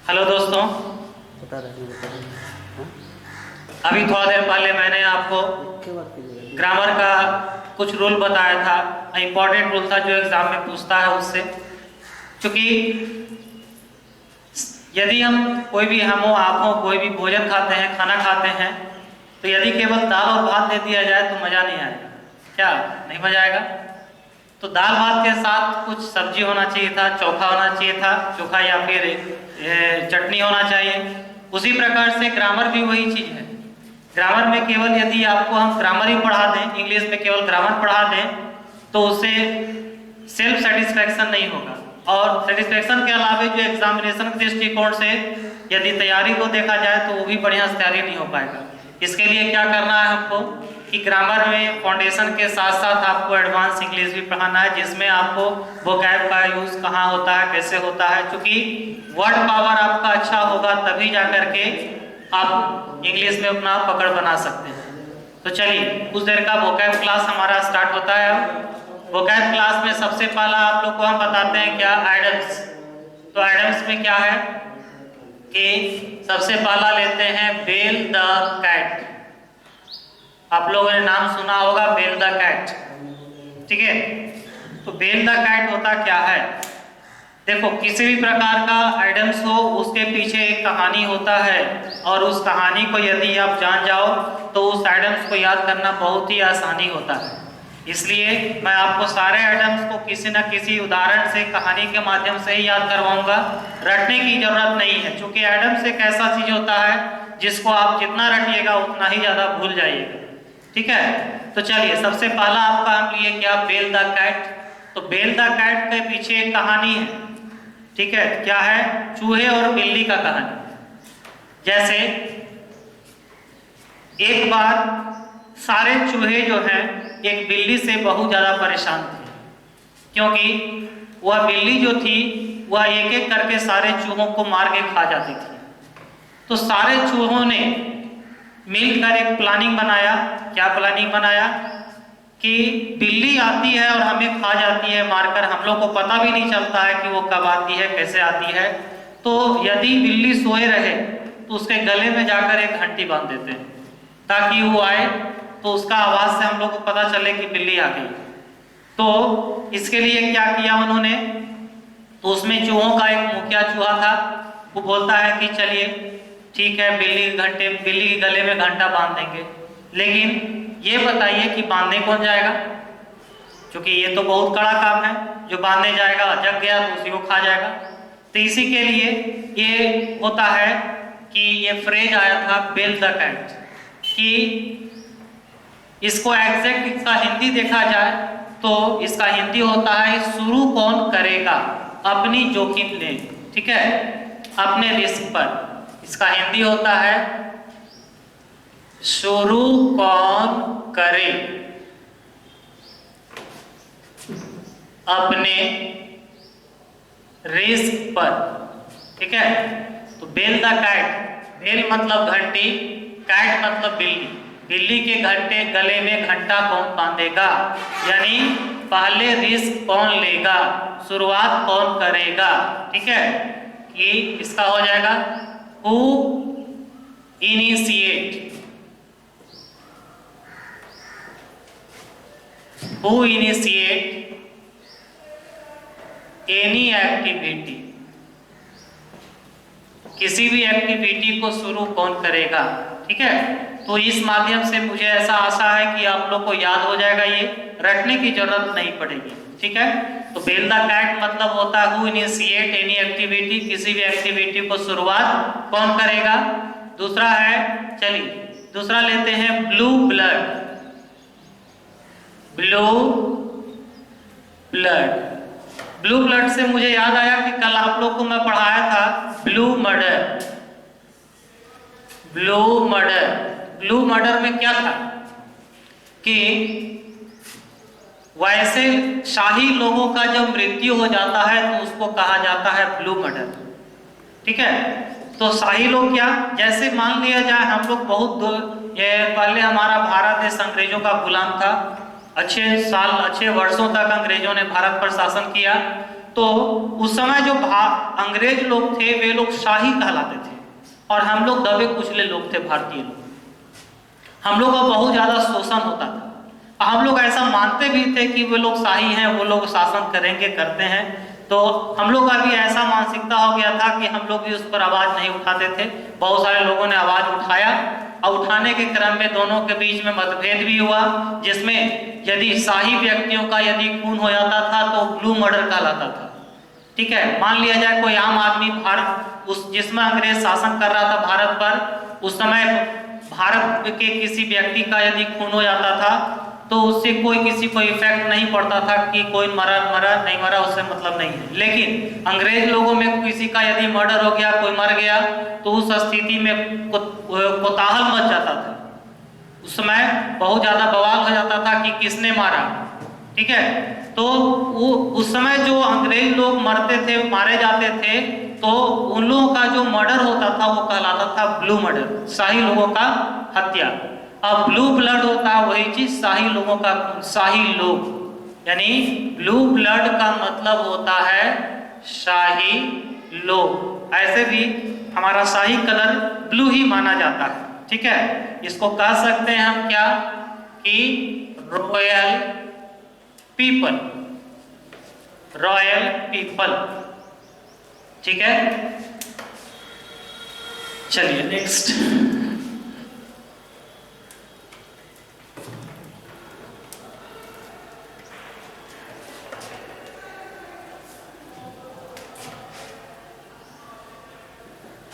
Hello दोस्तों, अभी थोड़ा देर पहले मैंने आपको ग्रामर का कुछ रूल बताया था। इम्पोर्टेंट रूल था जो एग्जाम में पूछता है उससे। क्योंकि यदि हम कोई भी हम हो आप हो कोई भी भोजन खाते हैं, खाना खाते हैं, तो यदि केवल दाल और भात दे दिया जाए तो मज़ा नहीं आएगा। क्या नहीं मज़ा आएगा? तो दाल भात के साथ कुछ सब्जी होना चाहिए था, चोखा होना चाहिए था, चोखा या फिर चटनी होना चाहिए। उसी प्रकार से ग्रामर भी वही चीज़ है। ग्रामर में केवल यदि आपको हम ग्रामर ही पढ़ा दें, इंग्लिश में केवल ग्रामर पढ़ा दें, तो उससे सेल्फ सेटिस्फैक्शन नहीं होगा। और सेटिस्फैक्शन के अलावा जो एग्जामिनेशन के दृष्टिकोण से यदि तैयारी को देखा जाए तो वो भी बढ़िया से तैयारी नहीं हो पाएगा। इसके लिए क्या करना है हमको कि ग्रामर में फाउंडेशन के साथ साथ आपको एडवांस इंग्लिश भी पढ़ाना है, जिसमें आपको वोकैब का यूज कहाँ होता है, कैसे होता है। क्योंकि वर्ड पावर आपका अच्छा होगा तभी जा करके आप इंग्लिश में अपना पकड़ बना सकते हैं। तो चलिए कुछ देर का वोकैब क्लास हमारा स्टार्ट होता है। अब वोकैब क्लास में सबसे पहला आप लोग को हम बताते हैं क्या एडम्स। तो एडम्स में क्या है कि सबसे पहला लेते हैं बेल द कैट। आप लोगों ने नाम सुना होगा बेल द कैट, ठीक है। तो बेल द कैट होता क्या है? देखो, किसी भी प्रकार का एडम्स हो उसके पीछे एक कहानी होता है, और उस कहानी को यदि आप जान जाओ तो उस एडम्स को याद करना बहुत ही आसानी होता है। इसलिए मैं आपको सारे एडम्स को किसी न किसी उदाहरण से, कहानी के माध्यम से ही याद करवाऊंगा। रटने की जरूरत नहीं है, क्योंकि एडम्स एक ऐसा चीज होता है जिसको आप जितना रटिएगा उतना ही ज्यादा भूल जाइएगा, ठीक है। तो चलिए सबसे पहला आपका हम लिए क्या, बेल द कैट। तो बेल द कैट के पीछे एक कहानी है, ठीक है। क्या है? चूहे और बिल्ली का कहानी। जैसे एक बार सारे चूहे जो हैं एक बिल्ली से बहुत ज्यादा परेशान थे, क्योंकि वह बिल्ली जो थी वह एक एक करके सारे चूहों को मार के खा जाती थी। तो सारे चूहों ने मिलकर एक प्लानिंग बनाया। क्या प्लानिंग बनाया? कि बिल्ली आती है और हमें खा जाती है मारकर, हम लोग को पता भी नहीं चलता है कि वो कब आती है, कैसे आती है। तो यदि बिल्ली सोए रहे तो उसके गले में जाकर एक घंटी बांध देते हैं, ताकि वो आए तो उसका आवाज से हम लोग को पता चले कि बिल्ली आ गई। तो इसके लिए क्या किया उन्होंने, तो उसमें चूहों का एक मुखिया चूहा था। वो बोलता है कि चलिए ठीक है, बिल्ली के गले में घंटा बांध देंगे, लेकिन ये बताइए कि बांधने कौन जाएगा? क्योंकि ये तो बहुत कड़ा काम है, जो बांधने जाएगा जग गया तो उसी को खा जाएगा। तो इसी के लिए ये होता है कि ये फ्रेज आया था बेल द कैट, कि इसको एग्जैक्ट इसका हिंदी देखा जाए तो इसका हिंदी होता है शुरू कौन करेगा, अपनी जोखिम ले, ठीक है, अपने रिस्क पर। इसका हिंदी होता है शुरू कौन करे अपने रिस्क पर, ठीक है। तो बेल द कैट, बेल मतलब घंटी, कैट मतलब बिल्ली। बिल्ली के घंटे गले में घंटा कौन बांधेगा, यानी पहले रिस्क कौन लेगा, शुरुआत कौन करेगा, ठीक है। कि इसका हो जाएगा who initiate, who initiate any activity, किसी भी एक्टिविटी को शुरू कौन करेगा, ठीक है। तो इस माध्यम से मुझे ऐसा आशा है कि आप लोग को याद हो जाएगा, ये रटने की जरूरत नहीं पड़ेगी, ठीक है। तो बेल द कैट मतलब होता है हु इनिशिएट एनी एक्टिविटी, किसी भी एक्टिविटी को शुरुआत कौन करेगा। दूसरा है, चलिए दूसरा लेते हैं blue blood. Blue blood, blue blood से मुझे याद आया कि कल आप लोग को मैं पढ़ाया था blue murder. Blue murder, blue murder में क्या था कि वैसे शाही लोगों का जब मृत्यु हो जाता है तो उसको कहा जाता है ब्लू मर्डर, ठीक है। तो शाही लोग क्या, जैसे मान लिया जाए हम लोग ये पहले हमारा भारत देश अंग्रेजों का गुलाम था, अच्छे वर्षों तक अंग्रेजों ने भारत पर शासन किया। तो उस समय जो अंग्रेज लोग थे वे लोग शाही कहलाते थे और हम लोग दबे कुचले लोग थे, भारतीय लोग। हम लोग का बहुत ज़्यादा शोषण होता था। हम लोग ऐसा मानते भी थे कि वो लोग शाही हैं, वो लोग शासन करेंगे, करते हैं। तो हम लोग का भी ऐसा मानसिकता हो गया था कि हम लोग भी उस पर आवाज़ नहीं उठाते थे। बहुत सारे लोगों ने आवाज़ उठाया और उठाने के क्रम में दोनों के बीच में मतभेद भी हुआ, जिसमें यदि शाही व्यक्तियों का यदि खून हो जाता था तो ब्लू मर्डर कहलाता था। ठीक है, मान लिया जाए कोई आम आदमी भारत उस जिसमें अंग्रेज शासन कर रहा था भारत पर, उस समय भारत के किसी व्यक्ति का यदि खून हो जाता था तो उससे किसी को इफेक्ट नहीं पड़ता था कि कोई मरा नहीं मरा, उससे मतलब नहीं है। लेकिन अंग्रेज लोगों में किसी का यदि मर्डर हो गया, कोई मर गया, तो उस स्थिति में कोताहल मच जाता था। उस समय बहुत ज्यादा बवाल हो जाता था कि किसने मारा। ठीक है, तो वो उस समय जो अंग्रेज लोग मरते थे, मारे जाते थे, तो उन लोगों का जो मर्डर होता था वो कहलाता था ब्लू मर्डर, शाही लोगों का हत्या। अब ब्लू ब्लड होता है वही चीज शाही लोगों का, शाही लोग, यानी ब्लू ब्लड का मतलब होता है शाही लोग। ऐसे भी हमारा शाही कलर ब्लू ही माना जाता है। ठीक है, इसको कह सकते हैं हम क्या कि रॉयल पीपल, रॉयल पीपल। ठीक है, चलिए next.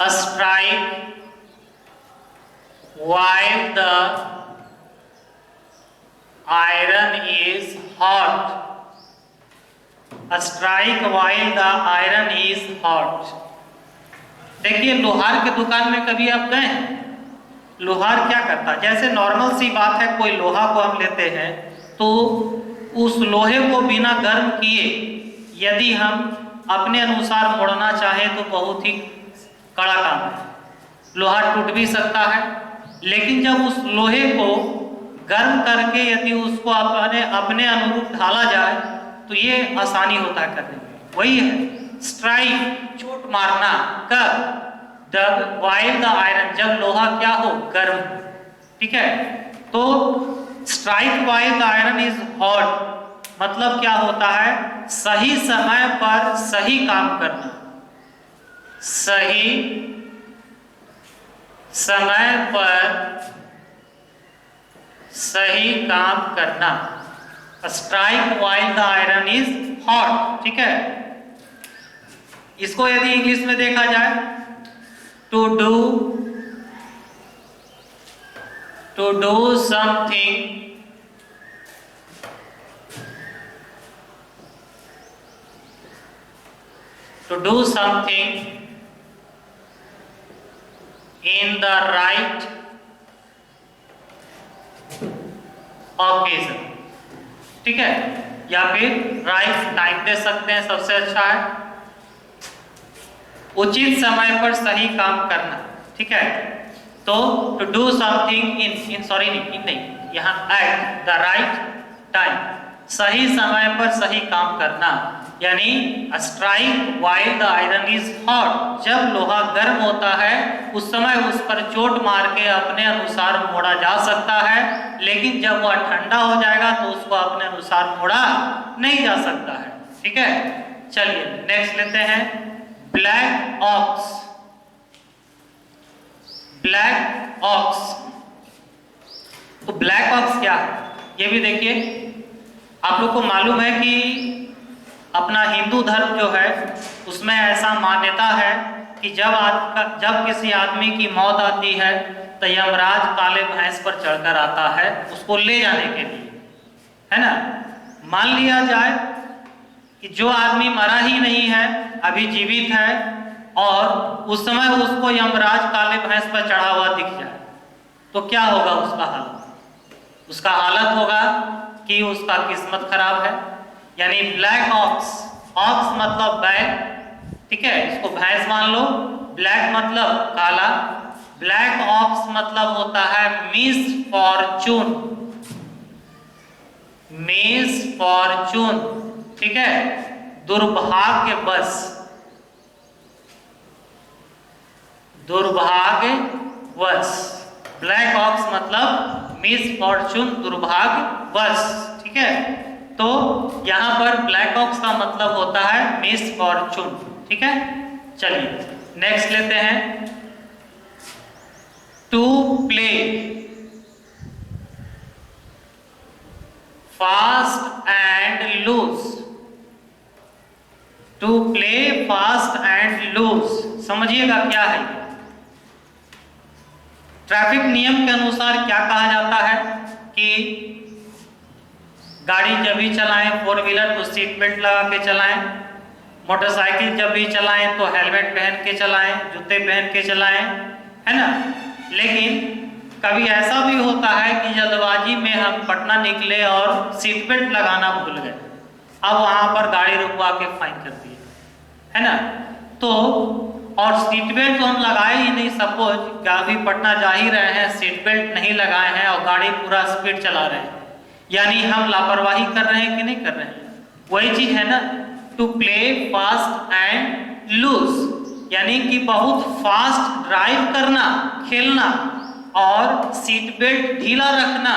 Strike while the iron is hot. Strike while the iron is hot. देखिए, लोहार के दुकान में कभी आप गए हैं? लोहार क्या करता है, जैसे नॉर्मल सी बात है, कोई लोहा को हम लेते हैं तो उस लोहे को बिना गर्म किए यदि हम अपने अनुसार मोड़ना चाहें तो बहुत ही कड़ा काम है। लोहा टूट भी सकता है, लेकिन जब उस लोहे को गर्म करके यदि उसको अपने अनुरूप ढाला जाए तो ये आसानी होता है करने में। वही है स्ट्राइक, चोट मारना। कब? वाइल द आयरन, जब लोहा क्या हो, गर्म। ठीक है, तो strike while the iron is hot मतलब क्या होता है, सही समय पर सही काम करना, सही समय पर सही काम करना। Strike while the iron is hot. ठीक है, इसको यदि इंग्लिश में देखा जाए, to do something in the right occasion। ठीक है, या फिर राइट टाइम दे सकते हैं, सबसे अच्छा है उचित समय पर सही काम करना। ठीक है, तो टू डू समथिंग इन नहीं, यहाँ एट द राइट टाइम, सही समय पर सही काम करना, यानी strike while the iron is hot, जब लोहा गर्म होता है उस समय उस पर चोट मार के अपने अनुसार मोड़ा जा सकता है, लेकिन जब वह ठंडा हो जाएगा तो उसको अपने अनुसार मोड़ा नहीं जा सकता है। ठीक है, चलिए नेक्स्ट लेते हैं, ब्लैक ऑक्स। ब्लैक ऑक्स, तो ब्लैक ऑक्स क्या है ये भी देखिए। आप लोग को मालूम है कि अपना हिंदू धर्म जो है उसमें ऐसा मान्यता है कि जब किसी आदमी की मौत आती है तो यमराज काले भैंस पर चढ़कर आता है उसको ले जाने के लिए, है ना। मान लिया जाए कि जो आदमी मरा ही नहीं है, अभी जीवित है, और उस समय उसको यमराज काले भैंस पर चढ़ा हुआ दिख जाए तो क्या होगा उसका हालत? उसका हालत होगा कि उसका किस्मत खराब है। यानी ब्लैक ऑक्स, ऑक्स मतलब बैल, ठीक है, इसको भैंस मान लो। ब्लैक मतलब काला, ब्लैक ऑक्स मतलब होता है मिस फॉर्चून, मिस फॉर्चून। ठीक है, दुर्भाग्यवश, दुर्भाग्यवश। ब्लैक ऑक्स मतलब मिस फॉर्चून, दुर्भाग्यवश, ठीक है। तो यहां पर ब्लैक ऑक्स का मतलब होता है मिस फॉर्चून, ठीक है। चलिए नेक्स्ट लेते हैं, to play fast and loose. To play fast and loose, समझिएगा क्या है। ट्रैफिक नियम के अनुसार क्या कहा जाता है कि गाड़ी जब भी चलाएं, फोर व्हीलर तो सीट बेल्ट लगा के चलाएं, मोटरसाइकिल जब भी चलाएं तो हेलमेट पहन के चलाएं, जूते पहन के चलाएं, है ना। लेकिन कभी ऐसा भी होता है कि जल्दबाजी में हम पटना निकले और सीट बेल्ट लगाना भूल गए, अब वहां पर गाड़ी रुकवा के फाइन कर दिए, है ना। तो और सीट बेल्ट तो हम लगाए ही नहीं, सपोज अभी पटना जा ही रहे हैं, सीट बेल्ट नहीं लगाए हैं और गाड़ी पूरा स्पीड चला रहे हैं, यानी हम लापरवाही कर रहे हैं कि नहीं कर रहे हैं। वही चीज है ना, to play fast and loose, यानी कि बहुत फास्ट ड्राइव करना, खेलना और सीट बेल्ट ढीला रखना,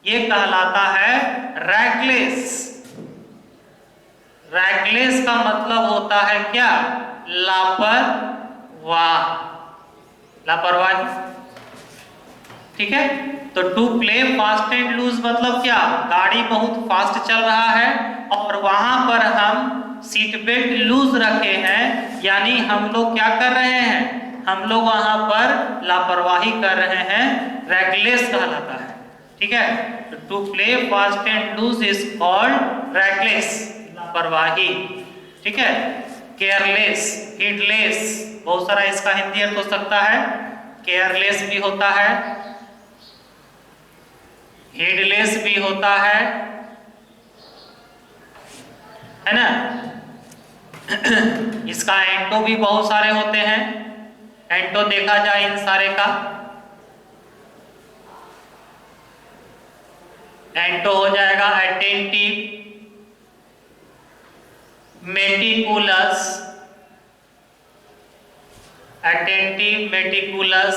ये कहलाता है रैकलेस। रैकलेस का मतलब होता है क्या, लापरवाह, लापरवाही, ठीक है। तो to play fast and loose मतलब क्या, गाड़ी बहुत फास्ट चल रहा है और वहां पर हम सीट बेल्ट लूज रखे हैं, यानी हम लोग क्या कर रहे हैं, हम लोग वहां पर लापरवाही कर रहे हैं, रैकलेस कहलाता है, ठीक है। तो to play fast and loose is called reckless, लापरवाही, ठीक है। केयरलेस, हीडलेस, बहुत सारा इसका हिंदी अर्थ हो सकता है, केयरलेस भी होता है, हेडलेस भी होता है ना। इसका एंटो भी बहुत सारे होते हैं, एंटो देखा जाए इन सारे का, एंटो हो जाएगा attentive, meticulous, attentive, meticulous,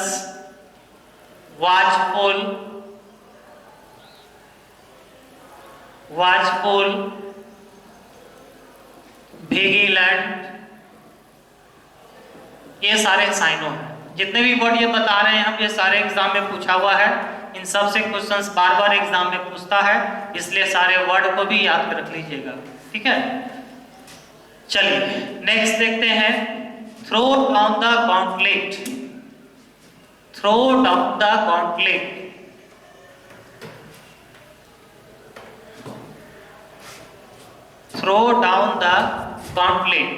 watchful, watchful, vigilant, ये सारे साइनों हैं। जितने भी वर्ड ये बता रहे हैं हम, ये सारे एग्जाम में पूछा हुआ है, इन सब से क्वेश्चंस बार बार एग्जाम में पूछता है, इसलिए सारे वर्ड को भी याद रख लीजिएगा, ठीक है। चलिए नेक्स्ट देखते हैं, throw down the gauntlet. Throw down the gauntlet, throw down the gauntlet,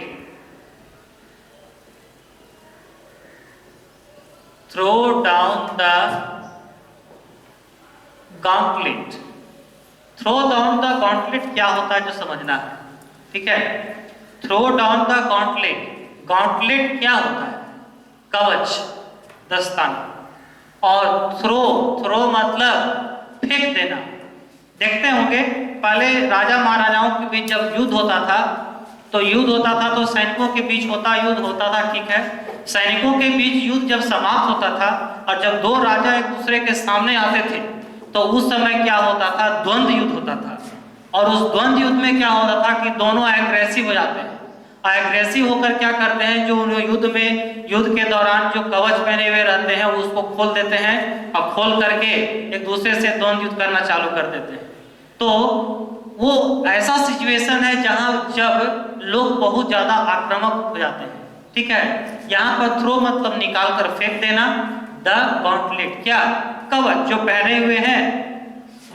throw down the gauntlet। throw down the gauntlet क्या होता है जो समझना है, ठीक है। throw down the gauntlet, gauntlet क्या होता है, कवच, दस्ताना, और थ्रो, थ्रो मतलब फेंक देना। देखते होंगे पहले राजा महाराजाओं के बीच जब युद्ध होता था, तो युद्ध होता था तो सैनिकों के बीच युद्ध होता था, ठीक है। सैनिकों के बीच युद्ध जब समाप्त होता था और जब दो राजा एक दूसरे के सामने आते थे, तो उस समय क्या होता था, द्वंद्व युद्ध होता था। और उस द्वंद्व युद्ध में क्या होता था कि दोनों एग्रेसिव हो जाते हैं, और एग्रेसिव होकर क्या करते हैं, जो युद्ध के दौरान जो कवच पहने हुए रहते हैं उसको खोल देते हैं और खोल करके एक दूसरे से द्वंद्व युद्ध करना चालू कर देते हैं। तो वो ऐसा सिचुएशन है जहां जब लोग बहुत ज्यादा आक्रामक हो जाते हैं, ठीक है। यहाँ पर थ्रो मतलब निकाल कर फेंक देना, द गॉन्टलेट क्या, कवच, जो पहने हुए हैं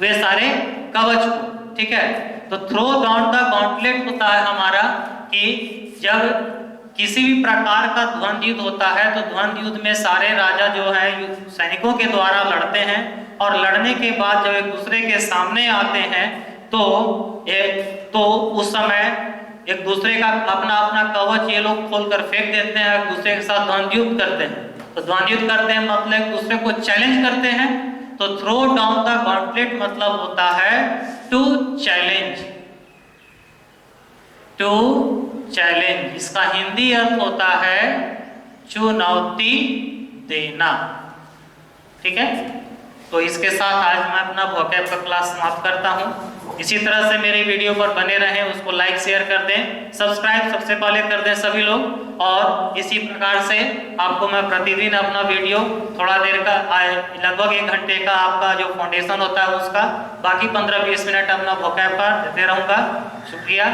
वे सारे कवच को, ठीक है। तो थ्रो डाउन द गॉन्टलेट होता है हमारा कि जब किसी भी प्रकार का द्वंद्व युद्ध होता है, तो द्वंद्व युद्ध में सारे राजा जो है सैनिकों के द्वारा लड़ते हैं, और लड़ने के बाद जब एक दूसरे के सामने आते हैं तो उस समय एक दूसरे का अपना अपना कवच ये लोग खोलकर फेंक देते हैं, एक दूसरे के साथ द्वंद्व युद्ध करते हैं। तो द्वंद्व युद्ध करते हैं मतलब एक दूसरे को चैलेंज करते हैं। तो थ्रो डाउन द गॉन्टलेट मतलब होता है टू चैलेंज, टू चैलेंज, इसका हिंदी अर्थ होता है चुनौती देना। ठीक है, तो इसके साथ आज मैं अपना वोकैब का क्लास समाप्त करता हूँ। इसी तरह से मेरे वीडियो पर बने रहें, उसको लाइक शेयर कर दें, सब्सक्राइब सबसे पहले कर दें सभी लोग। और इसी प्रकार से आपको मैं प्रतिदिन अपना वीडियो थोड़ा देर का लगभग 1 घंटे का आपका जो फाउंडेशन होता है उसका, बाकी 15-20 मिनट अपना वोकैब का देते रहूँगा। शुक्रिया।